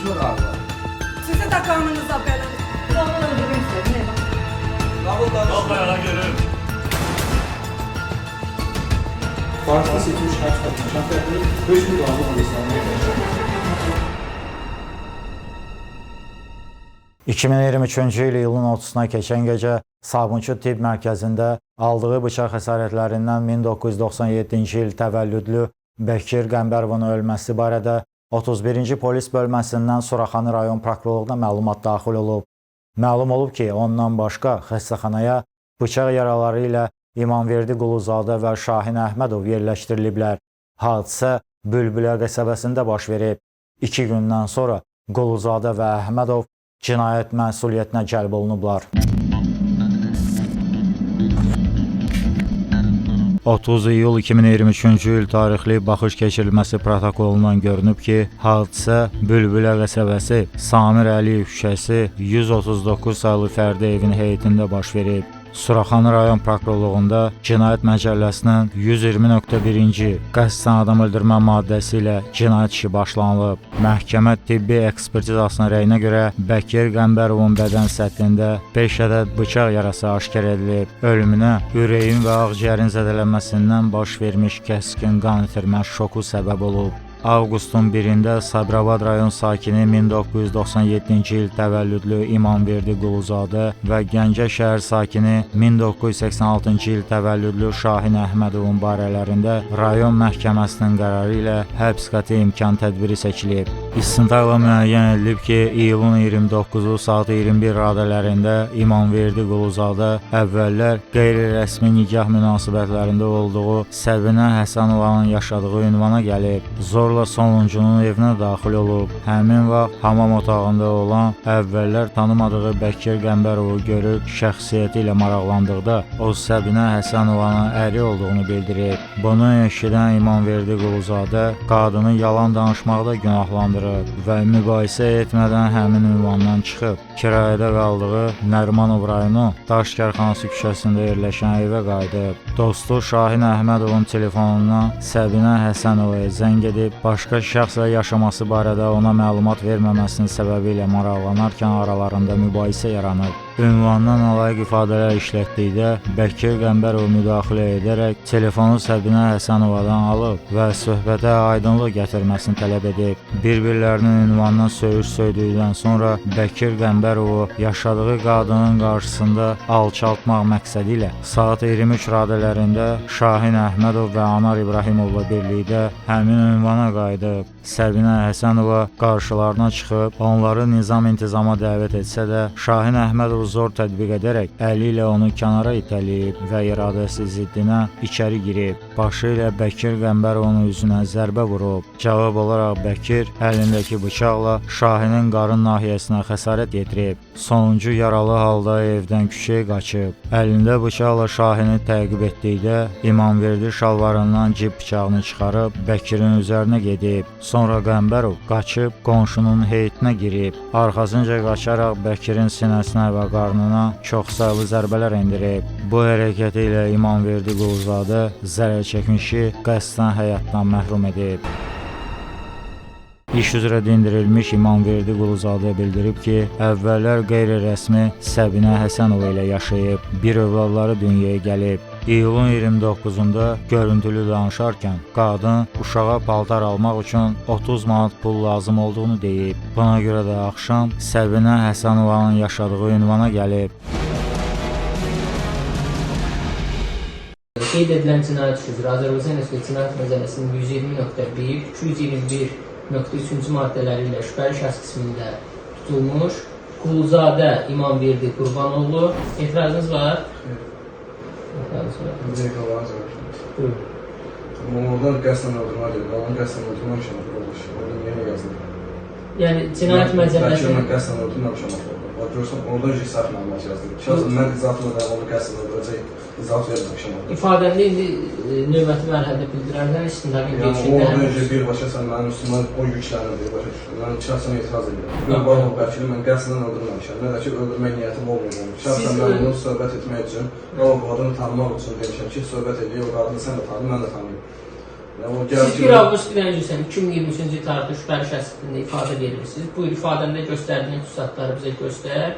Konuşma galiba. Sizi de kanınıza benim. Babamı öldürmek istedim. Ne bak? Kabul danışma. Kalkmayana görürüm. Farsda seçilmiş kaç kadın şartları 5 bin dolarla alışlanmaya başladı. 2023-cü il iyulun 30-na keçən gecə Sabunçu Tibb Mərkəzində aldığı bıçaq xəsarətlərindən 1997-ci il təvəllüdlü Bəkir Qəmbərovun ölməsi barədə 31-ci polis bölməsindən Suraxanı rayon prokurorluğuna məlumat daxil olub. Məlum olub ki, ondan başqa xəstəxanaya bıçaq yaraları ilə İmamverdi Quluzadə və Şahin Əhmədov yerləşdiriliblər. Hadisə Bülbülə qəsəbəsində baş verib. 2 gündən sonra Quluzadə və Əhmədov cinayət məsuliyyətinə cəlb olunublar. 30 iyul 2023-cü il tarixli baxış keçirilməsi protokolundan görünüb ki, hadisə Bülbülə qəsəbəsi Samir Əliyev küçəsi 139 sayılı fərdi evin heyətində baş verib. Suraxanı rayon prokurorluğunda cinayət məcəlləsinin 120.1-ci qəsdən adam öldürmə maddəsi ilə cinayət işi başlanılıb. Məhkəmə tibbi ekspertizasının rəyinə görə Bəkir Qəmbərovun bədən səthində 5 ədəd bıçaq yarası aşkar edilib. Ölümünə ürəyin və ağciyərin zədələnməsindən baş vermiş kəskin qan itirmə şoku səbəb olub. Avqustun 1-də Sabirabad rayon sakini 1997-ci il təvəllüdlü İmamverdi Quluzadə və Gəncə şəhər sakini 1986-cı il təvəllüdlü Şahin Əhmədovun barələrində rayon məhkəməsinin qərarı ilə həbs qəti imkan tədbiri seçilib. İstintaqla müəyyən edilib ki, iyulun 29-u saat 21 radələrində İmamverdi Quluzadə əvvəllər qeyri-rəsmi nikah münasibətlərində olduğu Səbinə Həsənovanın yaşadığı ünvana gəlib. Zorla sonuncunun evinə daxil olub. Həmin vaxt hamam otağında olan əvvəllər tanımadığı Bəkir Qəmbərovu görüb şəxsiyyəti ilə maraqlandıqda o Səbinə Həsənovanın əri olduğunu bildirib. Bunu eşidən İmamverdi Quluzadə qadını yalan danışmaqda günahlandırıb və mübahisə etmədən həmin ünvandan çıxıb kirayədə qaldığı Nərimanov rayonu Daşkərxanası küçəsində yerləşən evə qayıdıb. Dostu Şahin Əhmədovun telefonundan Səbinə Həsənovaya zəng edib başqa şəxslə yaşaması barədə ona məlumat verməməsinin səbəbi ilə maraqlanarkən aralarında mübahisə yaranıb. Ünvandan alayıq ifadələr işlətdikdə Bəkir Qəmbərov müdaxilə edərək telefonu Səbinə Həsənovadan alıb və söhbətə aydınlıq gətirməsini tələb edib. Bir-birlərinin ünvandan söydükdən sonra Bəkir Qəmbərovu yaşadığı qadının qarşısında alçaltmaq məqsədi ilə saat 23 radələrində Şahin Əhmədov və Anar İbrahimovla birlikdə həmin ünvana qayıdıb. Səbinə Həsənova qarşılarına çıxıb onları nizam-intizama dəvət etsə də Şahin Əhmədov zor tətbiq edərək əli ilə onu kənara itələyib və iradəsi ziddinə içəri girib. Başı ilə Bəkir Qəmbərovun üzünə zərbə vurub. Cavab olaraq Bəkir əlindəki bıçaqla Şahinin qarın nahiyəsinə xəsarət yetirib. Sonuncu yaralı halda evdən küçəyə qaçıb. Əlində bıçaqla Şahini təqib etdikdə İmamverdi şalvarından cib bıçağını çıxarıb Bəkirin üzərinə gedib. Sonra Qəmbərov qaçıb qonşunun heyətinə girib. Arxasınca qaçaraq Bəkirin sinəsinə və qarnına çox sayılı zərbələr endirib. Bu hərəkəti ilə İmamverdi Quluzadə zərər çəkmişi qəsdən həyatdan məhrum edib. İş üzrə dindirilmiş İmamverdi Quluzadə bildirib ki, əvvəllər qeyri-rəsmi Səbinə Həsənova ilə yaşayıb, bir övladları dünyaya gəlib. İyulun 29-da görüntülü danışarkən qadın uşağa paltar almaq üçün 30 manat pul lazım olduğunu deyib. Buna görə də axşam Səbinə Həsənovanın yaşadığı ünvana gəlib. Qeyd edilən cinayət işi üzrə Azərbaycan Respublikası Cinayət Məcəlləsinin 120.1, 221.3-cü maddələri ilə şübhəli şəxs qismində tutulmuş Quluzadə İmamverdi Qurbanoğlu. Etirazınız var? Buyurun. Oradan qəsdən öldürmə deyil, qalan qəsdən öldürməmişəm olmuş. Oradan yenə yazılır. Yəni cinayət məcəlləsinin... Mən qəsdən öldürməmişəm olmuş. Görürsən, orada icraat məlumat yazılır. Şəxsən mən icraatla da onu qəsdən öldürəcək, icraat verməmişəm olmuş. İfadəndə indi növbəti mərhələdə bildirərlər, istintaqın geçişində... Yəni, oradan öncə birbaşa sən mənim üstümə o yüklənir, birbaşa düşdür. Mən şəxsən etiraz edirəm. Qurbanov Bəkiri mən qəsdən öldürməmişəm. Nə də ki, öldürmək niyyətim olmayıb. Şəxsən mən bunu söhbət etmək üçün, o qadını tanımaq üçün demişəm ki, söhbət edək, o qadını sən də tanı, mən də tanıyım. Yəni o Siz gəlişi 1 avqust 2023-cü il tarixli şübhəli şəxs haqqında ifadə verirsiniz. Bu ifadəndə göstərdiyin xüsusatları bizə göstər.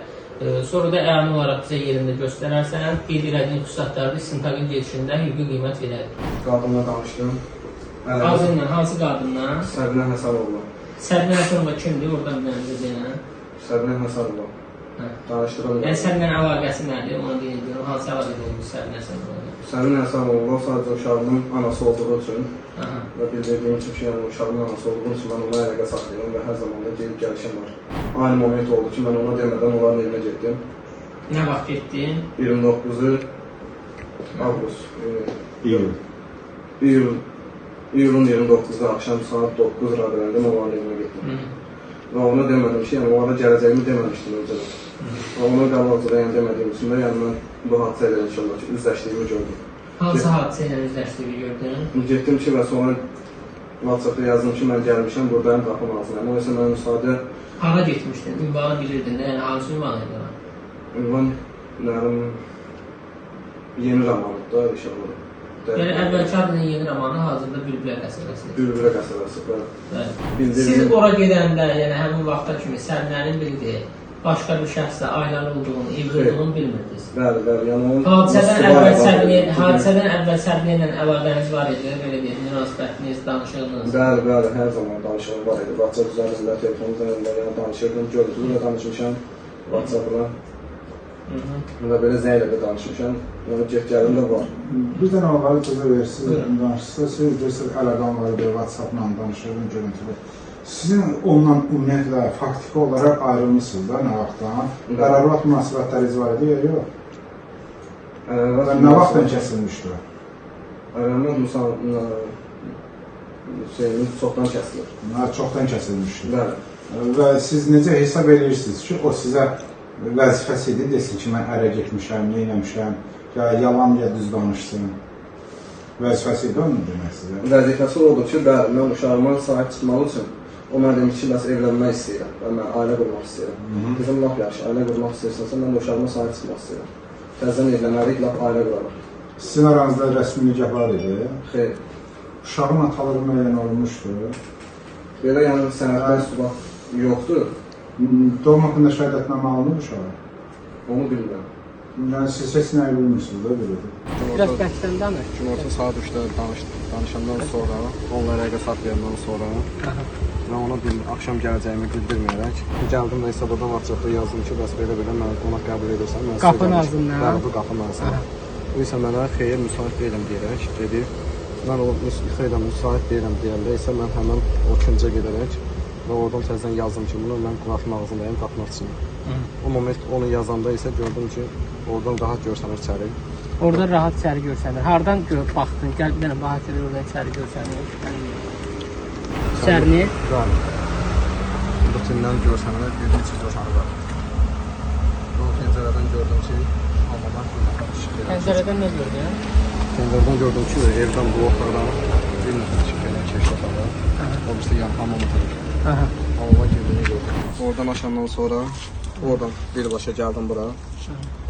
Sonra da əyan olaraq bizə yerində göstərərsən, qeyd elədiyin xüsusatları istintaqın gedişində hüquqi qiymət verərik. qadınla danışdım. Qadınla, hansı qadınla? Səbinə Həsənova. Səbinə Həsənova kimdir? Oradan bizə deyən. Səbinə Həsənova. Hə. Danışdırım. Yəni səninlə əlaqəsi nədir? Onu deyin, hansı əlaqədə olmuş Səbinə Həsənova? Səbinə Həsənova sadəcə uşağımın anası olduğu üçün və bildirdiyim üçün ki, yəni uşağımın anası olduğu üçün mən ona əlaqə saxlayıram və hər zaman da gelib gəlişim var. Aynı moment oldu ki, mən ona demədən onların evinə getdim. Nə vaxt getdin? 29 avqust. İyulun 29-da axşam saat 9 radələrdə onların evinə getdim. Və ona demədim ki, yəni onlara gələcəyimi deməmişdim öncədən. Və ona qabaqcada yəni demədiyim üçün də yəni mən bu hadisə ilə inşallah ki, üzləşdiyimi gördüm. Hansı hadisə ilə üzləşdiyini gördün? Getdim ki, və sonra WhatsApp-da yazdım ki, mən gəlmişəm, buradayım, qapının ağzındayım. O isə mənə müsadə... Hara getmişdin? Ünvanı bilirdin də, yəni hansı ünvan idi? Ünvan, nərim, yeni romanıdır da, inşallah. Yəni əvvəlki adının yeni romanı hazırda Bülbülə qəsəbəsidir. Bülbülə qəsəbəsi, bəli. Siz ora gedəndə, yəni həmin vaxta kimi Səbinənin bildiyi, başqa bir şəxslə ailəli olduğunu, evli olduğunu bilmirdiniz. Bəli, bəli, yəni onun... Hadisədən əvvəl Səbinə ilə əlaqəniz var idi, belə deyək, münasibətiniz, danışığınız. Bəli, bəli, hər zaman danışığım var idi. WhatsApp üzərində, telefon üzərində yəni danışırdım, görüntülü də danışmışam WhatsApp-la. Və belə zənglə də danışmışam, yəni get-gəlim də var. Bir dənə olaraq cəzə versiniz, danışsınız, siz deyirsiniz, əlaqam var idi, WhatsApp-la danışırdım, görüntülü. Sizin onunla ümumiyyətlə, faktiki olaraq ayrılmışsınız da nə vaxtdan? Qərarvat münasibətləriniz var idi, ya yox? Nə vaxtdan kəsilmişdi? Qərarvat çoxdan kəsilir. Çoxdan kəsilmişdi. Bəli. Və siz necə hesab edirsiniz ki, o sizə vəzifəsi idi, desin ki, mən ərə getmişəm, neyləmişəm, ya yalan, ya düz danışsın. Vəzifəsi idi onun demək sizə? Vəzifəsi odur ki, bəli, mən uşağıma sahib çıxmaq üçün o mən demiş ki, bəs evlənmək istəyirəm və mən ailə qurmaq istəyirəm. Bizim laf yaxşı, ailə qurmaq istəyirsənsə, mən də uşağıma sahib çıxmaq istəyirəm. Təzən evlənərik, laf ailə qurarıq. Sizin aranızda rəsmi nikah var idi? Xeyr. Uşağın atalığı müəyyən olmuşdu? Belə yəni sənəddən sübut yoxdur. Doğum haqqında şəhadətnamə alınır uşağı? Onu bilmirəm. Yəni siz heç nəyi bilmirsiniz də belə. Biraz bəhsdən danış. Günorta saat 3-də danışandan sonra, onunla əlaqə saxlayandan sonra və ona axşam gələcəyimi bildirməyərək gəldim və hesabda WhatsApp-da yazdım ki, bəs belə-belə mən qonaq qəbul edirsən. Qapının ağzından? Bəli, bu qapının ağzından. Bu isə mənə xeyr, müsait deyiləm deyərək dedi. Mən o xeyr, müsait deyiləm deyəndə isə mən həmən o küncə gedərək və oradan təzədən yazdım ki, bunu mən qonaqın ağzındayım, qapının açısını. O moment onu yazanda isə gördüm ki, oradan rahat görsənir içəri. Orada rahat içəri görsənir. Hardan baxdın? Gəl bir dənə bax oradan içəri görsənir. İçərini? Bəli. Rutindən görsənir, bir neçə görsənir var. O pəncərədən gördüm ki, hamıdan qonaqlar. Pəncərədən nə gördün? Pəncərədən gördüm ki, evdən bu otaqdan bir nəfər çıxır, keşif otağı. O birisi yan hamama tərəf. Hamama girdiğini gördüm. Oradan aşandan sonra, oradan birbaşa gəldim bura.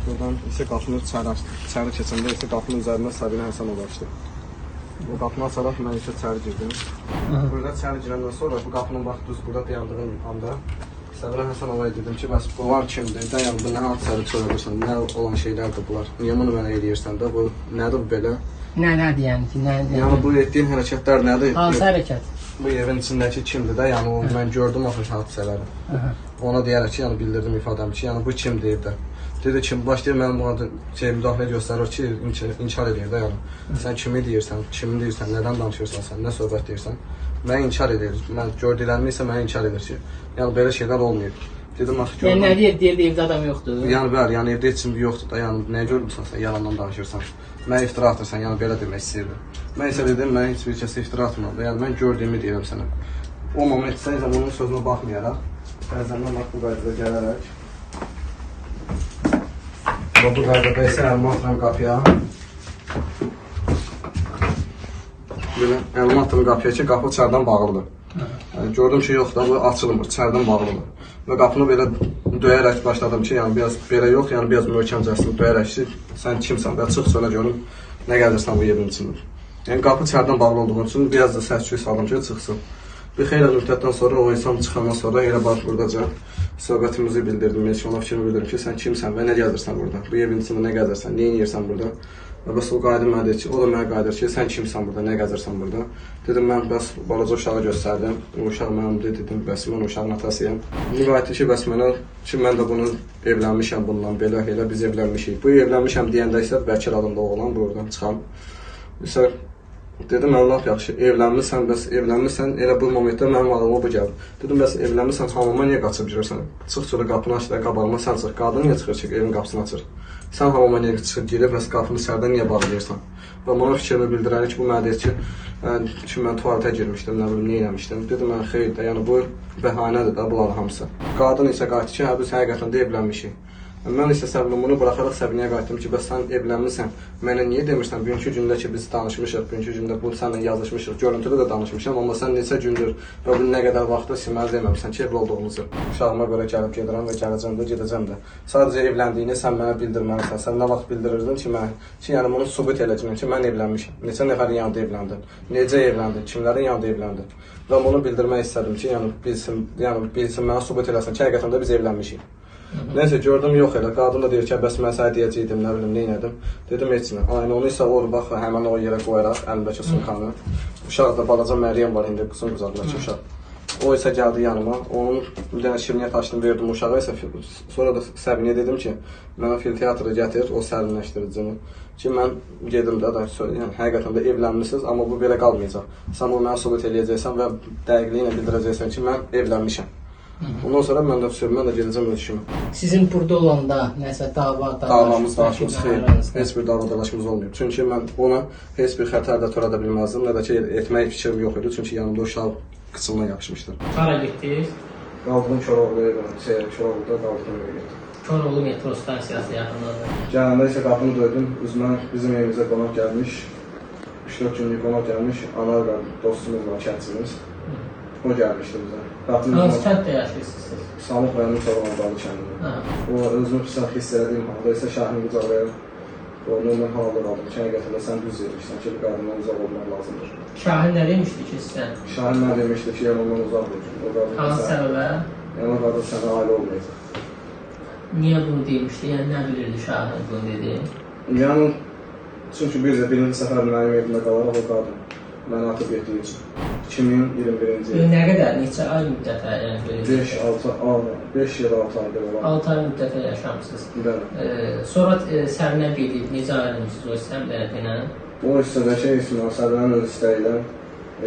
Buradan isə qapını içəri keçəndə isə qapının üzərində Səbinə Həsənova açdı. O qapını açaraq mən isə içəri girdim. Burada içəri girəndən sonra bu qapının bax düz burada dayandığım anda Səbinə Həsənovaya dedim ki, bəs bunlar kimdir? Dayandı, nə hadisəli çörədirsən, nə olan şeylərdir bunlar? Niyə bunu mənə eləyirsən də? Bu nədir bu belə? Nə deyən ki, nə deyən? Yəni bu etdiyin hərəkətlər nədir? Hansı hərəkət? Bu evin içindəki kimdir də? Yəni o mən gördüm axır hadisələri. Ona deyərək ki, yəni bildirdim ifadəmi ki, yəni bu kimdir də? Dedi kim başlayır mənim buna müdaxilə göstərir ki, inkar edir də yəni. Sən kimi deyirsən, kimin deyirsən, nədən danışırsan sən, nə söhbət deyirsən? Mən inkar edir. Mən gördüklərimi isə mənə inkar edir ki, yəni belə şeylər olmayıb. Dedim axı gördüm. Yəni nə deyir? Deyir evdə adam yoxdur. Yəni bəli, yəni evdə heç kim yoxdur da, yəni nə görmüsən sən, yalandan danışırsan. Mən iftira atırsan, yəni belə demək istəyirdim. Mən isə dedim, mən heç bir kəsə iftira atmıram da, yəni mən gördüyümü deyirəm sənə. O moment isə onun sözünə baxmayaraq, bəzəndən bax bu qaydada gələrək və bu qaydada isə əlimi atıram qapıya. Belə əlimi atıram qapıya ki, qapı içərdən bağlıdır. Yəni, gördüm ki, yox da, bu açılmır, içərdən bağlıdır. Və qapını belə döyərək başladım ki, yəni biraz belə yox, yəni biraz möhkəmcəsini döyərək ki, sən kimsən və çıx söylə görüm, nə gəlirsən bu yerin içində. Yəni qapı içəridən bağlı olduğu üçün biraz da səs-küy saldım ki, çıxsın. Bir xeyli müddətdən sonra o insan çıxandan sonra elə bax buradaca söhbətimizi bildirdim, heç ona fikrimi bildirdim ki, sən kimsən və nə gəzirsən burada? Bu evin içində nə gəzirsən, nə edirsən burada? Və bəs o qayıdır mənə deyir ki, o da mənə qayıdır ki, sən kimsən burada, nə gəzirsən burada? Dedim, mən bəs balaca uşağı göstərdim. O uşaq mənim dedim, bəs mən o uşağın atasıyam. Müqayiət ki, bəs mənə ki, mən də bunun evlənmişəm bundan, belə, biz evlənmişik. Bu evlənmişəm deyəndə isə Bəkir adında oğlan buradan çıxam. İsə dedim, mən lap yaxşı, evlənmirsən, bəs evlənmirsən, elə bu momentdə mənim ağlıma bu gəldi. Dedim, bəs evlənmirsən, hamama niyə qaçıb girərsən? Çıx çölə qapını aç da, qabağıma sən çıx. Qadın niyə çıxır ki, evin qapısını açır? Sən hamama niyə çıxır, girib, bəs qapını içərdən niyə bağlayırsan? Və bana fikrimi bildirəni ki, bu mənə deyir ki, mən tualetə girmişdim, nə bilim, nə eləmişdim. Dedim, mən xeyr də, yəni bu bəhanədir də, bunların hamısı. Qadın isə qayıtdı ki, biz həqiqətən də evlənmişik. Mən isə bunu buraxaraq Səbinəyə qayıtdım ki, bəs sən evlənmirsən, mənə niyə demirsən, bugünkü gündə ki, biz danışmışıq, bugünkü gündə bu sənlə yazışmışıq, görüntüdə də danışmışam, amma sən neçə gündür və bu nə qədər vaxtda siməz deməmişsən ki, evli olduğumuzu. Uşağıma görə gəlib gedirəm və gələcəm də, gedəcəm də. Sadəcə evləndiyini sən mənə bildirməlisən, sən nə vaxt bildirirdin ki, yəni bunu sübut edəcəm ki, mən evlənmişim, neçə nəfərin yanında evləndin, necə evləndin, kimlərin yanında evləndin və bunu bildirmək istədim ki, yəni bilsin, mənə sübut eləsin ki, həqiqətən də biz evlənmişik. Nəysə gördüm, yox elə. Qadın da deyir ki, bəs mən sənə deyəcəkdim, nə bilim, nə elədim. Dedim, heç nə. Aynı onu isə bax, həmən o yerə qoyaraq, əlindəki sumkanı. Uşaq da balaca Məryəm var indi, qızın quzaqdakı uşaq. O isə gəldi yanıma, onun bir dənə şirniyyət açdım, verdim uşağa isə. Sonra da Səbinəyə dedim ki, mənə fil teatrı gətir, o sərinləşdiricini. Ki, mən gedim də, yəni həqiqətən də evlənmişsiniz, amma bu belə qalmayacaq. Sən bunu mənə sübut eləyəcəksən və dəqiqliyi ilə bildirəcəksən ki, mən evlənmişəm. Ondan sonra mən də gedəcəm öz işimə. Sizin burada olanda nəsə davamız, dalaşımız xeyr, heç bir dava dalaşımız olmayıb. Çünki mən ona heç bir xətər də törədə bilməzdim, nə də ki, etmək fikrim yox idi. Çünki yanımda uşaq qıçımdan yapışmışdır. Hara getdiniz? Qaldım Koroğlu'ya, Koroğlu'da qaldım eve getdim. Koroğlu metro stansiyası yaxınlıqda. Gələndə isə qapını döydüm, üzmə bizim evimizə qonaq gəlmiş, 3-4 günlük qonaq gəlmiş, anar və dostumuz var, kəndçimiz. O gəlmişdi bizə. Hansı kənddə yaşayırsınız? Samıq rayonunun Çobanlıqdalı kəndində. O özünü pısaq hiss elədiyim halda isə Şahin qucaqlayıb, onunla halda qaldım ki, həqiqətən sən düz deyirsən ki, bir qadından uzaq olmaq lazımdır. Şahin nə demişdi ki sizə? Şahin nə demişdi ki, yəni ondan uzaq dur. Hansı səbəbə? Yəni o qadın sənə ailə olmayacaq. Niyə bunu demişdi? Yəni nə bilirdi Şahin bunu dedi? Yəni, çünki birinci səfər mənim evimdə qalaraq o qadın məni atıb getdiyi üçün. 2021-ci il. Nə qədər, neçə ay müddətə yəni belə? 5 ya da 6 aydır olan. 6 ay müddətə yaşamısınız. Bəli. Sonra Səbinə gedib, necə ayrılmışsınız o Səbinə? O hissədə Səbinənin öz istəyi ilə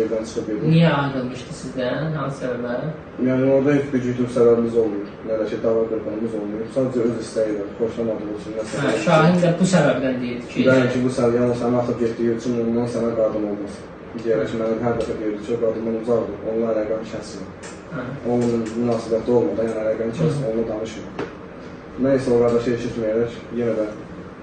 evdən çıxıb gedir. Niyə ayrılmışdı sizdən? Hansı səbəbə? Yəni orada heç bir güclü səbəbimiz olmuyor. Nə də ki, dava qırpağımız olmuyor. Sadəcə öz istəyi ilə, xoşlamadığı üçün. Şahin də bu səbəbdən deyildi ki... Bəli ki, bu səbəbdən səni atıb getdiyi üçün ondan sənə qadın olmaz. Deyərək ki, mənim hər dəfə deyirdi ki, o qadından uzaqdır, onunla əlaqəni kəsin. Onun münasibətdə olmadan, yəni əlaqəni kəsin, onunla danışmıyor. Nəysə, o qardaşı eşitməyərək, yenə də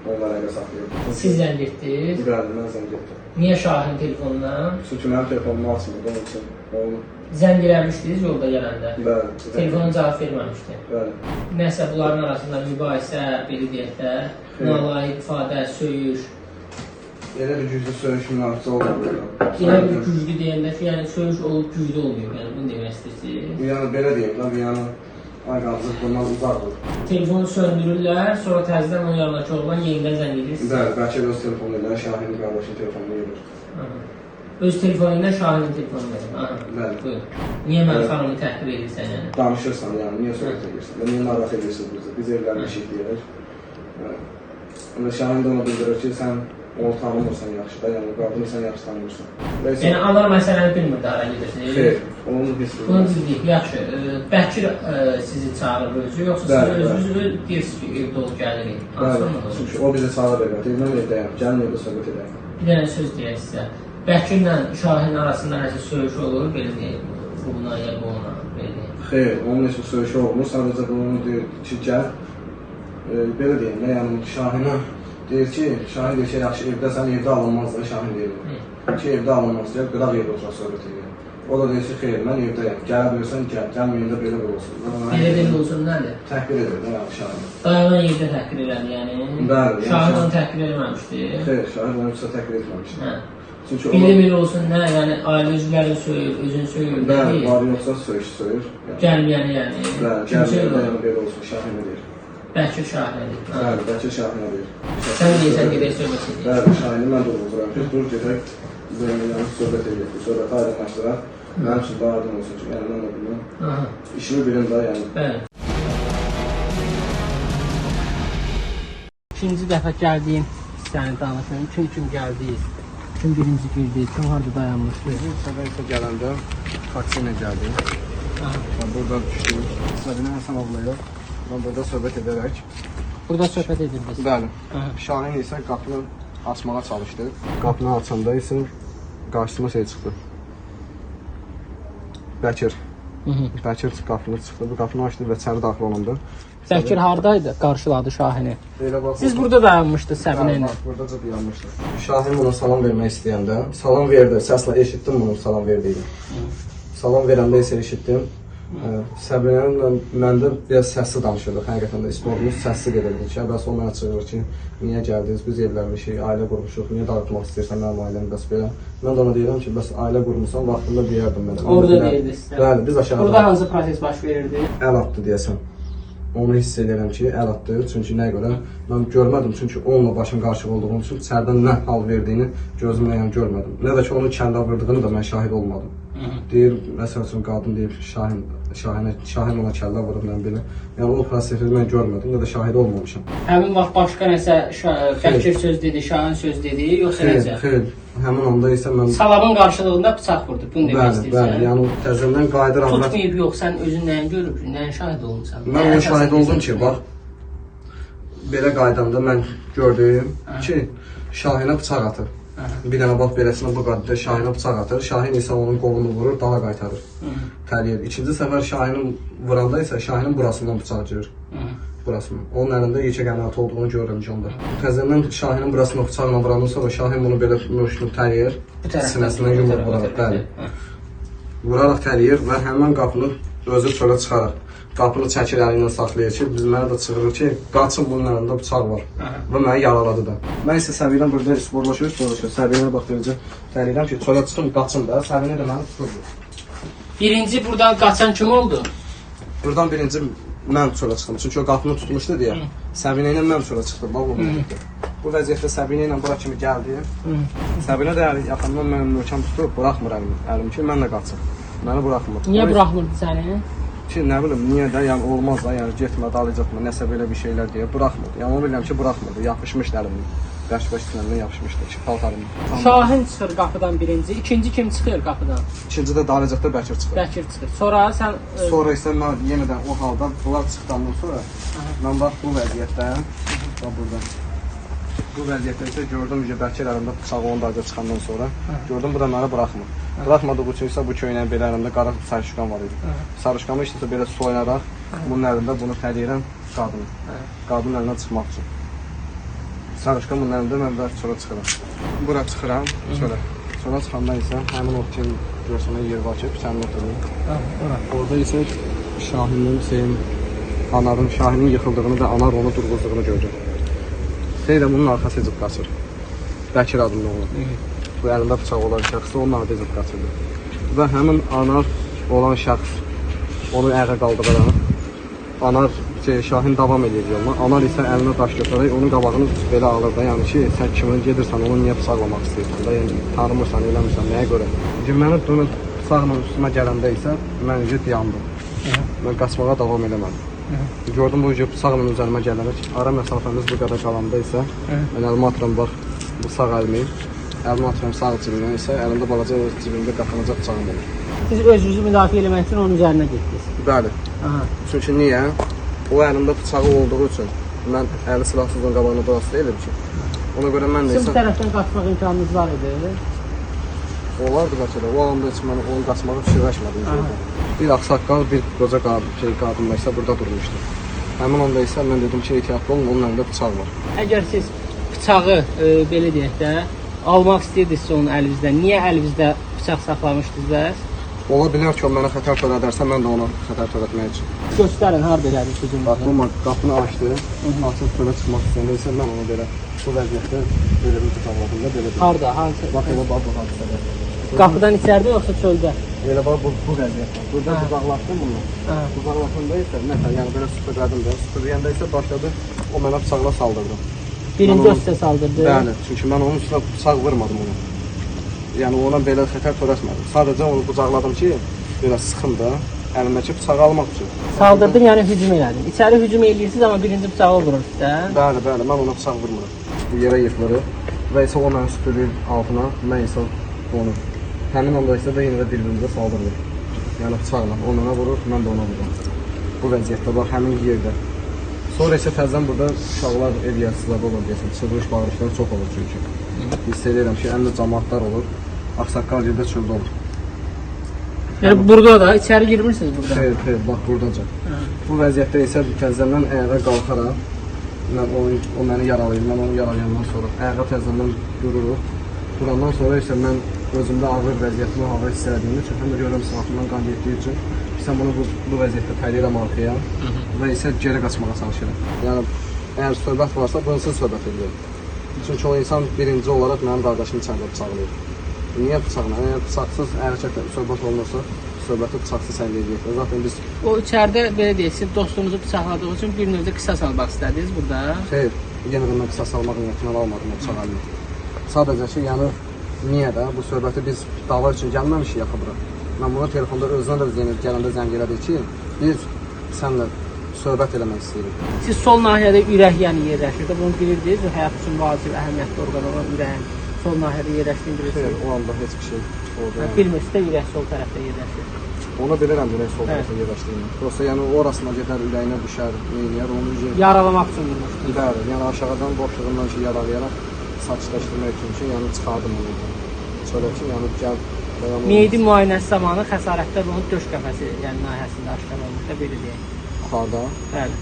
onunla əlaqə saxlayıb. Siz zəng etdiniz? Bəli, mən zəng etdim. Niyə Şahin telefonuna? Çünki mənim telefonumu açmırdı, onun üçün onu... Zəng eləmişdiniz yolda gələndə? Bəli. Telefona cavab verməmişdi? Bəli. Nəsə bunların arasında mübahisə, belə deyək də, nalayiq ifadə, söyüş... Elə bir güclü söyüş münaqişə olmadı. Elə bir güclü deyəndə ki, yəni söyüş olub güclü olmuyor, yəni bunu demək istəyirsiniz? Yəni belə deyim də, yəni ayqazlıq bundan uzaqdır. Telefonu söndürürlər, sonra təzədən onun yanındakı oğlan yenidən zəng edir. Bəli, bəlkə öz telefonu ilə Şahinin qardaşın telefonunu yedir. Öz telefonu ilə Şahinin telefonu verir. Bəli. Buyur. Niyə mən xanımı təhqir edirsən yəni? Danışırsan, yəni niyə söhbət edirsən? Niyə narahat edirsən bizi? Biz evlənmişik deyərək. Şahin də ona bildirir ki, sən onu tanımırsan yaxşı da, yəni qadını sən yaxşı tanımırsan. Yəni anar məsələni bilmirdi hara gedirsiniz? Xeyr, onu biz bilmirik. Bunu bildik, yaxşı. Bəkir sizi çağırır özü, yoxsa siz özünüz deyirsiniz ki, evdə olub gəlirik? Bəli, çünki o bizi çağırır evə, mən evdəyəm, gəlin evdə söhbət edəyəm. Bir dənə söz deyək sizə. Bəkirlə Şahin arasında nəsə söyüş olur, belə deyək, buna ya buna, belə deyək. Xeyr, onun heç bir söyüşü olmur, sadəcə bunu deyir ki, gəl, belə deyim, yəni Şahinə deyir ki, Şahin deyir ki, yaxşı evdəsən, evdə alınmaz da Şahin deyir. Ki, evdə alınmaz deyir, qıraq evdə oturaq söhbət edir. O da deyir ki, xeyr, mən evdəyəm, gələ bilirsən, gəl, gəlməyəndə belə olsun. Belə olsun, nədir? Təhqir edir, nə yəni Şahin. Dayanan yerdə təhqir elədi, yəni? Bəli. Şahin onu təhqir eləməmişdi? Xeyr, Şahin onu yoxsa təhqir etməmişdi. Çünki Bilim olsun, nə, yəni ailə üzvləri söyür, özün söyür, bəli, var yoxsa söyüş söyür. Gəlməyəni, yəni. Bəli, gəlməyəni belə olsun, Şahinə deyir. Bəlkə Şahinədir. Bəli, bəlkə Şahinə deyir. Sən deyirsən, gedək söhbət edək. Bəli, Şahinə mən də olduram ki, dur gedək, Zeyniyyənin söhbət edək, söhbəti aydınlaşdıraq. Mənim üçün daha aydın olsun ki, yəni mən də bunu işimi bilin də, yəni. Bəli. İkinci dəfə gəldiyim hissəni danışın. Kim gəldiniz? Kim birinci girdi? Kim harada dayanmışdı? Birinci səfər isə gələndə taksi ilə gəldim. Ben buradan düşdüm. Səbinə Həsən ablaya ben burada söhbət edərək. Burada söhbət edirdiniz. Bəli. Şahin isə qapını açmağa çalışdı. Qapını açanda isə qarşısına şey çıxdı. Bəkir. Bəkir qapını çıxdı. Bu qapını açdı və içəri daxil olundu. Bəkir hardaydı? Qarşıladı Şahini. Elə bax. Siz burada dayanmışdınız Səbinə ilə. Burada da dayanmışdı. Şahin buna salam vermək istəyəndə, salam verdi. Səslə eşitdim bunun salam verdiyini. Salam verəndə isə eşitdim. Səbinənin məndə biraz səsli danışırdıq. Həqiqətən də sporumuz səsli gedirdi ki, bəs o mənə çıxır ki, niyə gəldiniz, biz evlənmişik, ailə qurmuşuq, niyə dağıtmaq istəyirsən mənim ailəmi, bəs belə. Mən də ona deyirəm ki, bəs ailə qurmuşsan, vaxtında deyərdim mənə. Orada deyirdiniz. Bəli, biz aşağıda. Burada hansı proses baş verirdi? Əl atdı deyəsən. Onu hiss edirəm ki, əl atdı. Çünki nəyə görə? Mən görmədim, çünki onunla başım qarşıq olduğum üçün içəridən nə hal verdiyini gözümlə yəni görmədim. Nə də ki, onun kəllə vurdığını da mən şahid olmadım. Deyir, məsəl üçün qadın deyib Şahin ona kəllə vurub mən belə. Yəni o prosesi mən görmədim, nə də şahid olmamışam. Həmin vaxt başqa nəsə Bəkir söz dedi, Şahin söz dedi, yoxsa necə? Xeyr, həmin anda isə mən... Salamın qarşılığında bıçaq vurdu, bunu demək istəyirsən. Bəli, yəni təzədən qayıdıram. Tutmayıb yox, sən özün nəyin görüb, nəyin şahid olmuşsan? Mən onun şahid oldum ki, bax, belə qaydanda mən gördüm ki, Şahinə bıçaq atır. Bir dənə bax beləsinə bu qaydada Şahinə bıçaq atır, Şahin isə onun qolunu vurur, dala qaytarır, təliyir. İkinci səfər Şahinin vuranda isə Şahinin burasından bıçaq girir, burasından. Onun əlində yekə qənaət olduğunu görürüm ki, onda. Təzədən Şahinin burasına bıçaqla vurandan sonra Şahin bunu belə müşnü təliyir, sinəsindən yumur vuraraq, bəli. Vuraraq təliyir və həmən qapını özü çölə çıxarır. Qapını çəkir əli ilə saxlayır ki, biz mənə də çıxırır ki, qaçın bunun əlində bıçaq var və məni yaraladı da. Mən isə Səbinə burada sporlaşır. Səbinə bax deyəcək, təliyirəm ki, çölə çıxın, qaçın da, Səbinə də məni tuturdu. Birinci buradan qaçan kim oldu? Buradan birinci mən çölə çıxdım, çünki o qapını tutmuşdu deyə. Səbinə ilə mən çölə çıxdım, bax bu vəziyyətdə Səbinə ilə bura kimi gəldi. Səbinə də yaxından mənə möhkəm tutub, buraxmır əlim ki, mən də qaçım. Məni buraxmır. Niyə buraxmırdı səni? Ki, nə bilim, niyə də, yəni olmaz da, yəni getmə, dalayacaqma, nəsə belə bir şeylər deyə buraxmırdı. Yəni onu bilirəm ki, buraxmırdı, yapışmışdı əlimdən. Bəş-bəş sinəmdən yapışmışdı ki, paltarımdan. Şahin çıxır qapıdan birinci, ikinci kim çıxır qapıdan? İkinci də dalayacaqda Bəkir çıxır. Bəkir çıxır. Sonra sən... Sonra isə mən yenidən o halda, bunlar çıxdandan sonra, mən bax bu vəziyyətdə, bax burada. Bu vəziyyətdə isə gördüm ki, Bəkir əlimdə bıçağı onun dayıca çıxandan sonra, gördüm bu da məni buraxmır. Buraxmadığı üçün isə bu köynəyin belə əlimdə qara sarışqan var idi. Sarışqanı işte belə soyaraq, bunun əlində bunu təliyirəm qadını. Qadının əlindən çıxmaq üçün. Sarışqan bunun əlində mən də çölə çıxıram. Bura çıxıram, çölə. Çölə çıxandan isə həmin o kim görsənə yer var ki, piçənin oturur. Orada isə Şahinin yıxıldığını və anar onu durğuzduğunu gördüm. Seyr də bunun arxası edib qaçır. Bəkir adında olur. Bu əlində bıçaq olan şəxs onun arxası edib qaçırdı. Və həmin anar olan şəxs onu ayağa qaldıraraq, anar Şahin davam edir yoluna. Anar isə əlinə daş götürərək onun qabağını belə alır da, yəni ki, sən kimin gedirsən, onu niyə bıçaqlamaq istəyirsən da, yəni tanımırsan, eləmirsən, nəyə görə? Mənə bıçaqla üstümə gələndə isə mən dayandım. Mən qaçmağa davam eləmədim. Gördüm bu bıçaqla üzərimə gələrək, ara məsafəmiz bu qədər qalanda isə mən əlimi atıram, bax, bu sağ əlimi, əlimi atıram sağ cibimdən isə əlimdə balaca cibimdə qapanacaq bıçağım olur. Siz özünüzü müdafiə eləmək üçün onun üzərinə getdiniz? Bəli. Çünki niyə? O əlimdə bıçağı olduğu üçün mən əli silahsızlığın qabağına burası deyilir ki. Ona görə mən də Sizin bu tərəfdən qaçmaq imkanınız var idi? Olardı bəlkə də. O anda heç mən onu qaçmağa fikirləşmədim. Bir ağsaqqal, bir qoca qadın isə burada durmuşdu. Həmin anda isə mən dedim ki, ehtiyatlı olun, onun əlində bıçaq var. Əgər siz bıçağı, belə deyək də, almaq istəyirdinizsə onun əlinizdən, niyə əlinizdə bıçaq saxlamışdınız bəs? Ola bilər ki, o mənə xətər törədərsə, mən də ona xətər törətmək üçün. Göstərin, harada elədik sözünüzü? Bax, bu qapını açdı, açıb çölə çıxmaq istəyəndə isə mən onu belə bu vəziyyətdə belə bir tutanladım da belə. Harda? Hansı? Bax elə bax bu hadisədə. Qapıdan içəridə yoxsa çöldə? Elə bax bu vəziyyətdə. Burada uzaqlaşdım bunu. Hə. Uzaqlaşanda isə məsələn yəni belə süpürlədim də. Süpürləyəndə isə başladı o mənə bıçaqla saldırdı. Birinci Mən o sizə saldırdı. Bəli, çünki mən onun üstünə bıçaq vurmadım onu. Yəni ona belə xətər törətmədim. Sadəcə onu qucaqladım ki, belə sıxım da əlimdəki bıçağı almaq üçün. Saldırdın, yəni hücum elədin. İçəri hücum eləyirsiniz, amma birinci bıçağı vurur sizə. Bəli, bəli, mən ona bıçaq vurmuram. Bu yerə yıxılır və isə o məni süpürür altına, mən isə onu. Həmin anda isə də yenə də bir-birimizə saldırır. Yəni bıçaqla, o mənə vurur, mən də ona vururam. Bu vəziyyətdə bax, həmin yerdə. Sonra isə təzən burada uşaqlar ev yazıçılarda olur deyəsən, çığırış bağırışlar çox olur çünki. Hiss edirəm ki, əmdə cəmaatlar olur, ağsaqqal yerdə çöldə olur. Yəni burada da içəri girmirsiniz burada. Xeyr, xeyr, bax buradaca. Bu vəziyyətdə isə təzədən ayağa qalxaram, o məni yaralayır, mən onu yaralayandan sonra ayağa təzədən dururuq. Durandan sonra isə mən özümdə ağır vəziyyətimi hava hiss ediyimi, çünki həm də görürəm sınaqımdan qan getdiyi üçün sən bunu bu vəziyyətdə pəyləyirəm arxaya və isə geri qaçmağa çalışıram. Yəni, əgər söhbət varsa, bunsuz söhbət edirəm. Çünki o insan birinci olaraq mənim qardaşımı içəridə bıçaqlayır. Niyə bıçaqla? Yəni, bıçaqsız hərəkət söhbət olunursa, söhbəti bıçaqsız həll edəcək. Zaten biz... O içəridə, belə deyək, siz dostunuzu bıçaqladığı üçün bir növdə qisas almaq istədiniz burada. Xeyr, yenə də mən qisas almaq niyyətindən almadım o bıçaq əlini. Sadəcə ki, yəni, niyə də bu söhbəti biz dava üçün gəlməmişik yaxı bura. Mən bunu telefonda özünə də gələndə zəng elədik ki, biz sənlə söhbət eləmək istəyirik. Siz sol nahiyədə ürək yəni yerləşirdi, bunu bilirdiniz, həyat üçün vacib, əhəmiyyətli orqan olan ürəyin sol nahiyədə yerləşdiyini Xeyr, bilirsiniz. o anda heç bir şey oldu. Yəni. Bilmirsiniz də ürək sol tərəfdə yerləşir. Onu bilirəm ürək sol tərəfə yerləşdiyini. Yoxsa yəni orasına gedər, ürəyinə düşər, neyniyər, onu Yaralamaq üçün vurmuşdu. Bəli, yəni aşağıdan boşluğundan ki, yaralayaraq saçlaşdırmaq üçün ki, yəni çıxardım onu. Sonra ki, yəni gəl Meyidi müayinəsi zamanı xəsarətlər onun döş qəfəsi, yəni nahiyəsində aşkar olmuş da belə deyək. Yuxarıda. Bəli.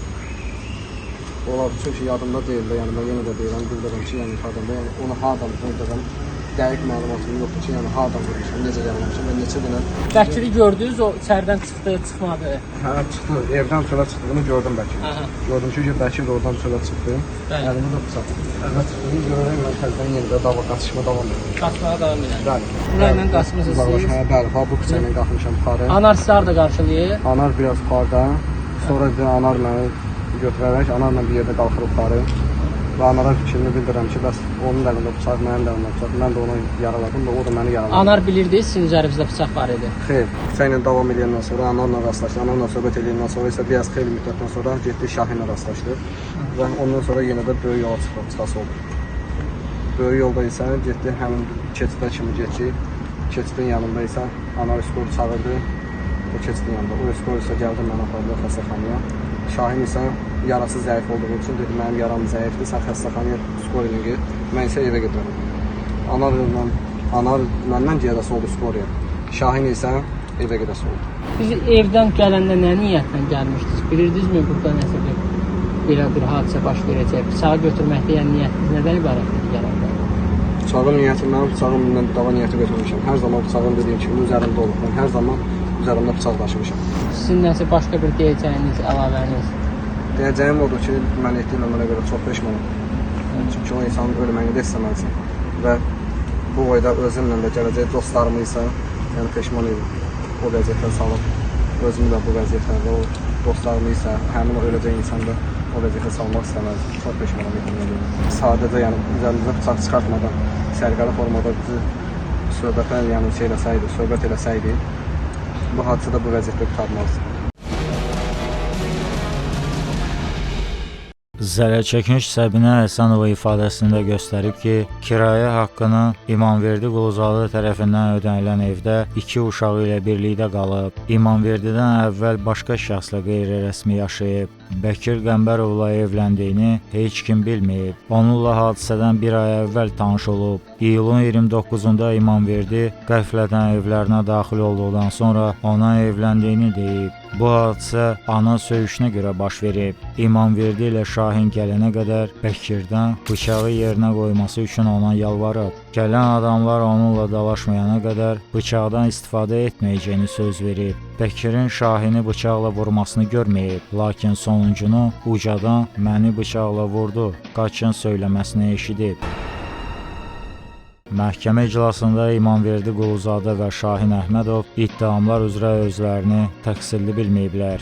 Olar, çünki yadımda deyil də, yəni mən yenə də deyirəm, bildirim ki, yəni yuxarıda, yəni onu hardan vurduğum dəqiq məlumatım yoxdur ki, yəni hardan vurmuşam, necə yaralamışam və neçə dənə... Vəkili gördünüz, o içəridən çıxdı, çıxmadı. Hə, çıxdı, evdən çölə çıxdığını gördüm Bəkir. Gördüm ki, Bəkir oradan çölə çıxdı, əlində də bıçaq. Əldə çıxdığını görərək mən təzdən yenidə qaçışma davam edirəm. Qaçmağa davam edirəm. Bəli. Bunlarla qaçmışsınız siz? Bəli, bu küçə ilə qalxmışam yuxarı. Anar sizi harada qarşılayır? Anar biraz yuxarıda, sonra da Anar məni götürərək, Anarla bir yerdə qalxır yuxarı. Və Anara fikrini bildirəm ki, bəs onun da əlində bıçaq, mənim də əlində bıçaq, mən də onu yaraladım və o da məni yaraladı. Anar bilirdi, sizin üzərinizdə bıçaq var idi. Xeyr, küçə ilə davam edəndən sonra Anarla rastlaşdı, Anarla söhbət edəndən sonra isə biraz xeyli müddətdən sonra getdi Şahinlə rastlaşdı və ondan sonra yenə də böyük yola çıxası oldu. Böyük yolda isə getdi, həmin keçidə kimi getdi, keçidin yanında isə Anar Üskoru çağırdı, o keçidin yanında, o Üskoru isə gəldi mənə apardı xəstəxanaya. Şahin isə yarası zəif olduğu üçün dedi, mənim yaram zəifdir, sən xəstəxanaya Skoriyə get, mən isə evə gedirəm. Anar məndən gedəsi oldu Skoriyə, Şahin isə evə gedəsi oldu. Siz evdən gələndə nə niyyətlə gəlmişdiniz? Bilirdinizmi burada nəsə belə bir hadisə baş verəcək? Bıçağı götürməkdə yəni niyyətiniz nədən ibarətdir gələndə? Bıçağın niyyəti, mənim bıçağımla dava niyyəti götürmüşəm. Hər zaman bıçağım dediyim kimi üzərimdə olub. Mən hər zaman üzərimdə bıçaq daşımışam. Sizin nəsə başqa bir deyəcəyiniz, əlavəniz? Deyəcəyim odur ki, mən etdiyimlə mənə görə çox peşmanam. Çünki o insanın ölməyini də istəməlisin. Və bu boyda özümlə də gələcək dostlarımı isə yəni peşman edim. O vəziyyətə salıb, özümü də bu vəziyyətlərdə, o dostlarımı isə həmin o öləcək insanı da o vəziyyətə salmaq istəməlisin. Çox peşmanam edim. Sadəcə yəni üzərimizdə bıçaq çıxartmadan, sərqəli formada bizi söhbət eləsəydi, bu hadisədə bu vəziyyətdə qurtarmazdı. Zərərçəkmiş Səbinə Həsənova ifadəsində göstərib ki, kirayə haqqını İmamverdi Quluzadə tərəfindən ödənilən evdə 2 uşağı ilə birlikdə qalıb. İmamverdidən əvvəl başqa şəxslə qeyri-rəsmi yaşayıb. Bəkir Qəmbərovla evləndiyini heç kim bilməyib. Onunla hadisədən bir ay əvvəl tanış olub. İyulun 29-da İmamverdi qəflətən evlərinə daxil olduqdan sonra ona evləndiyini deyib. Bu hadisə ana söyüşünə görə baş verib. İmamverdi ilə Şahin gələnə qədər Bəkirdən bıçağı yerinə qoyması üçün ona yalvarıb. Gələn adamlar onunla dalaşmayana qədər bıçaqdan istifadə etməyəcəyini söz verib. Bəkirin Şahini bıçaqla vurmasını görməyib, lakin sonuncunu ucadan məni bıçaqla vurdu, qaçın söyləməsini eşidib. Məhkəmə iclasında İmamverdi Quluzadə və Şahin Əhmədov iddiamlar üzrə özlərini təqsirli bilməyiblər.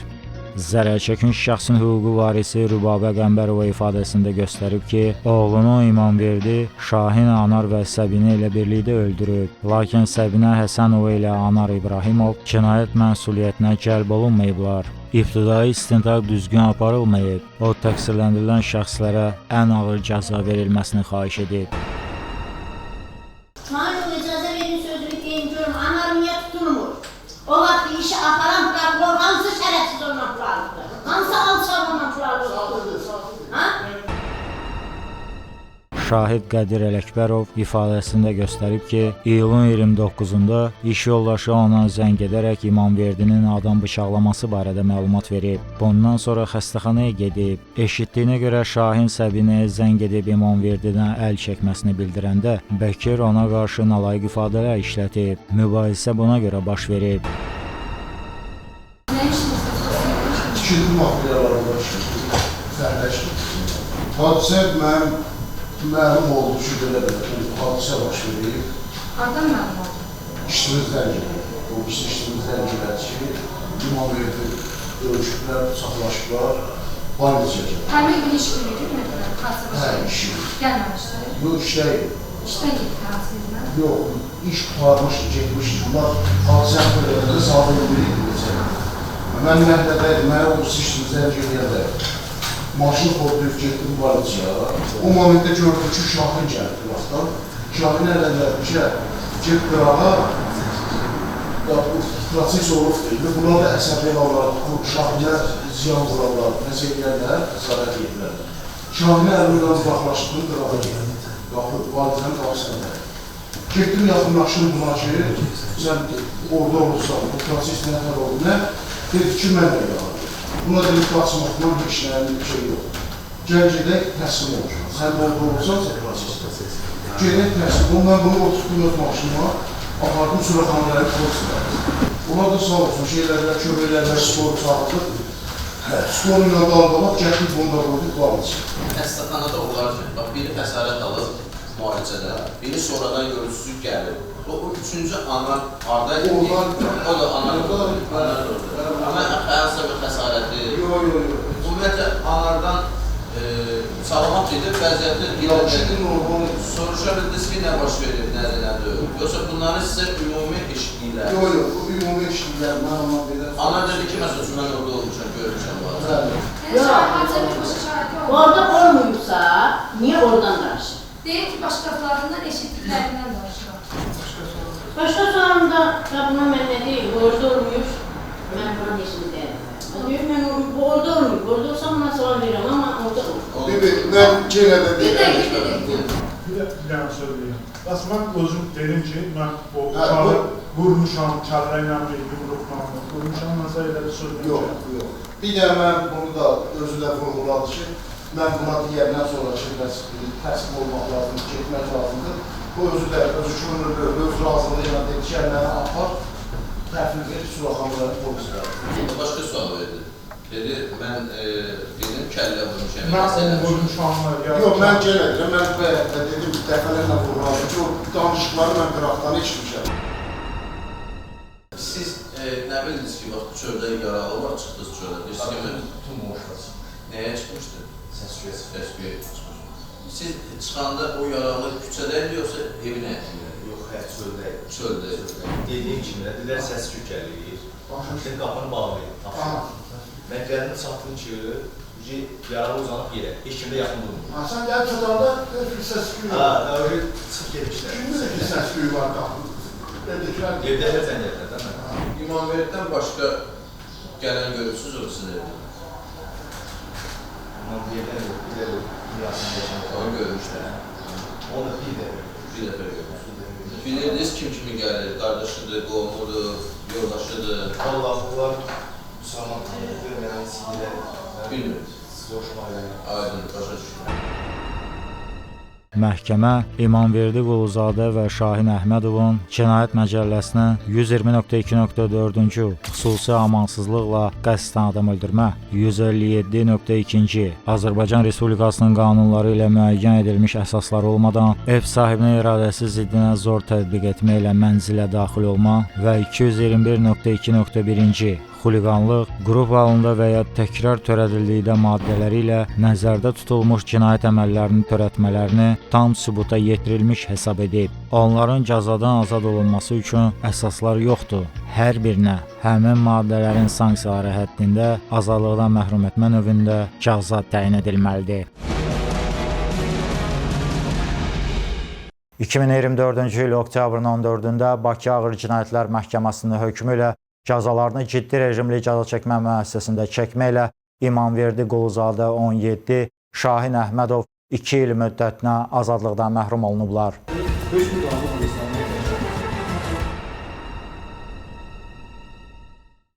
Zərər çəkmiş şəxsin hüquqi varisi Rübabə Qəmbərova ifadəsində göstərib ki, oğlunu İmamverdi Şahin Anar və Səbinə ilə birlikdə öldürüb. Lakin Səbinə Həsənova ilə Anar İbrahimov cinayət məsuliyyətinə cəlb olunmayıblar. İbtidai istintaq düzgün aparılmayıb. O təqsirləndirilən şəxslərə ən ağır cəza verilməsini xahiş edib. Kanun icazə verin sözünü deyim görüm, Anar niyə tutulmur? O vaxt işi aparan prokuror hansı şərəfsiz ondan pul alırdı? Hansı alçaq ondan pul alırdı? Ha? Şahid Qədir Ələkbərov ifadəsində göstərib ki, iyulun 29-da iş yoldaşı ona zəng edərək İmamverdinin adam bıçaqlaması barədə məlumat verib. Bundan sonra xəstəxanaya gedib. Eşitdiyinə görə Şahin Səbinəyə zəng edib İmamverdidən əl çəkməsini bildirəndə Bəkir ona qarşı nalayiq ifadələr işlətib. Mübahisə buna görə baş verib. İkinci materiallarında sərləşdim. Hadisə məlum oldu ki, belə hadisə baş verir. Hardan məlum oldu? İşimizdən gedir. O işimizdən gedir ki, İmamverdi döyüşüblər, saxlaşıblar, banyo çəkir. Həmin gün iş günü getmədilər, hansı Hə, işi. gəlməmişdir. Yox, işləyir. İşdən getdi hansızla. Yox, iş qutarmışdı, getmişdi. Bunlar hadisə böylədə sağlığı bilirdi. Mən nəhdədəydim, mənə o işimizdən gediyədə. Maşını qorxuyub getdim barıcıya. O momentdə gördüm ki, Şahin gəldi birazdan. Şahin ələnlərdi ki, get qırağa, proses olub deyildi. Bunlar da əsəbli olarlar, Şahinə ziyan vurarlar, nəsə eləyərlər, əsarət edirlər. Şahinə əlindən uzaqlaşdım, qırağa getdim. Qalxıb, validənin qarşısında. Getdim, yaxınlaşdım buna ki, sən orada olursan, bu proses nətər oldu, nə? Dedi ki, mən də yalan. Buna dedik, qaçmaqdan heç nəyənin bir şey yox. Gəl gedək, təslim olur. Sən orada olursan, sən prosesdə. Gedək təslim olur. Mən bunu oturtdum öz maşınıma, apardım sürəxanələri polislər. Onlar da sağ olsun, şeylərlə, köməklərlə sporu sağladıq. Sporu ilə dalbalaq, gətirib bunu da qoyduk, qalmışıq. Xəstəxanada olarkən, bax, biri xəsarət alır müalicədə, biri sonradan görürsüzlük gəlir. O üçüncü anar haradaydı? O da anar orada. Amma hansısa bir xəsarəti. Ümumiyyətlə, anardan sağlamaq edir, vəziyyətli iləcədir. Soruşa bildiniz ki, nə baş verir, nədir? Yoxsa bunları sizə ümumi eşitliklər? Yox, bu ümumi eşitliklər, mən ondan belə... Anar dedi ki, məsələn, mən orada olmuşam, görmüşəm bu Yox, orada olmuyubsa, niyə oradan danışır? Deyir ki, başqalarından eşitdiklərindən danışır. Başqa sorumda, buna mən nə deyim, orada olmuyor, mən buna neşini deyim. Deyir, mən orada olmuyor, orada olsam buna sual verirəm, amma orada olmuyor. Mən yenə də Bir Bir dənə söyləyim. Mən özüm dedim ki, mən o uşağı vurmuşam, kəllə ilə bir yumruqla vurmuşam, nəsə elə bir söyləyim. Yox. Bir də mən bunu da özü də vurğuladı ki, mən buna deyəndən sonra ki, təslim olmaq lazımdır, getmək lazımdır. Bu özü də, özü könüllü, öz razılığıyla dedi ki, əllərini apar, təhvil verir, suraxanları polislər. Başqa sual verdi. Dedi, mən dedim, kəllə vurmuşam. Mən onu vurmuşam. Yox, mən gələdirəm, mən bu həyətdə dedim, dəfələrlə vurğuladım ki, o danışıqları mən qıraqdan içmişəm. Siz nə bildiniz ki, bax, çöldə yaralı var, çıxdınız çöldə? Bütün boşlar. Nəyə çıxmışdı? Səsküyə. Səsküyə çıxmışdı. Siz çıxanda o yaralı küçədəydi, yoxsa evinə? Yox, çöldəydi. Çöldə. Dediyim kimi, dedilər səsküy gəlir. Başım qapını bağlayın. Mən gəldim, çatdım ki, yaralı uzanıb yerə. Heç kimdə yaxın durmur. Sən gəlib çatanda bir səsküy var. Öyle çıxıb gelmişlər. Kimdə bir səsküy var qapını? Evdələr zəngədlər, değil mi? İmamverdidən başqa gələn görürsünüz o sizin evdə? İmamverdidən yox, bir də Onu görmüşlər. onu bir də Bir dəfə görmüşlər. Bilirdiniz kim kimi gəlir? Qardaşıdır, qohumudur, yoldaşıdır. Allah, bunlar Müslüman tanıdır, yəni sigilə. Bilmirik. Hoşuma gəlir. Aydın, başa düşürəm. Məhkəmə İmamverdi Quluzadə və Şahin Əhmədovun Cinayət Məcəlləsinin 120.2.4-cü xüsusi amansızlıqla qəsdən adam öldürmə, 157.2-ci Azərbaycan Respublikasının qanunları ilə müəyyən edilmiş əsaslar olmadan ev sahibinin iradəsi ziddinə zor tətbiq etməklə mənzilə daxil olma və 221.2.1-ci xuliqanlıq, qrup halında və ya təkrar törədildikdə maddələri ilə nəzərdə tutulmuş cinayət əməllərinin törətmələrini tam sübuta yetirilmiş hesab edib. Onların cəzadan azad olunması üçün əsaslar yoxdur. Hər birinə həmin maddələrin sanksiyaları həddində azadlıqdan məhrum etmə növündə cəza təyin edilməlidir. 2024-cü il oktyabrın 14-də Bakı Ağır Cinayətlər Məhkəməsinin hökmü ilə cəzalarını ciddi rejimli cəza çəkmə müəssisəsində çəkməklə İmamverdi Quluzadə 17, Şahin Əhmədov 2 il müddətinə azadlıqdan məhrum olunublar.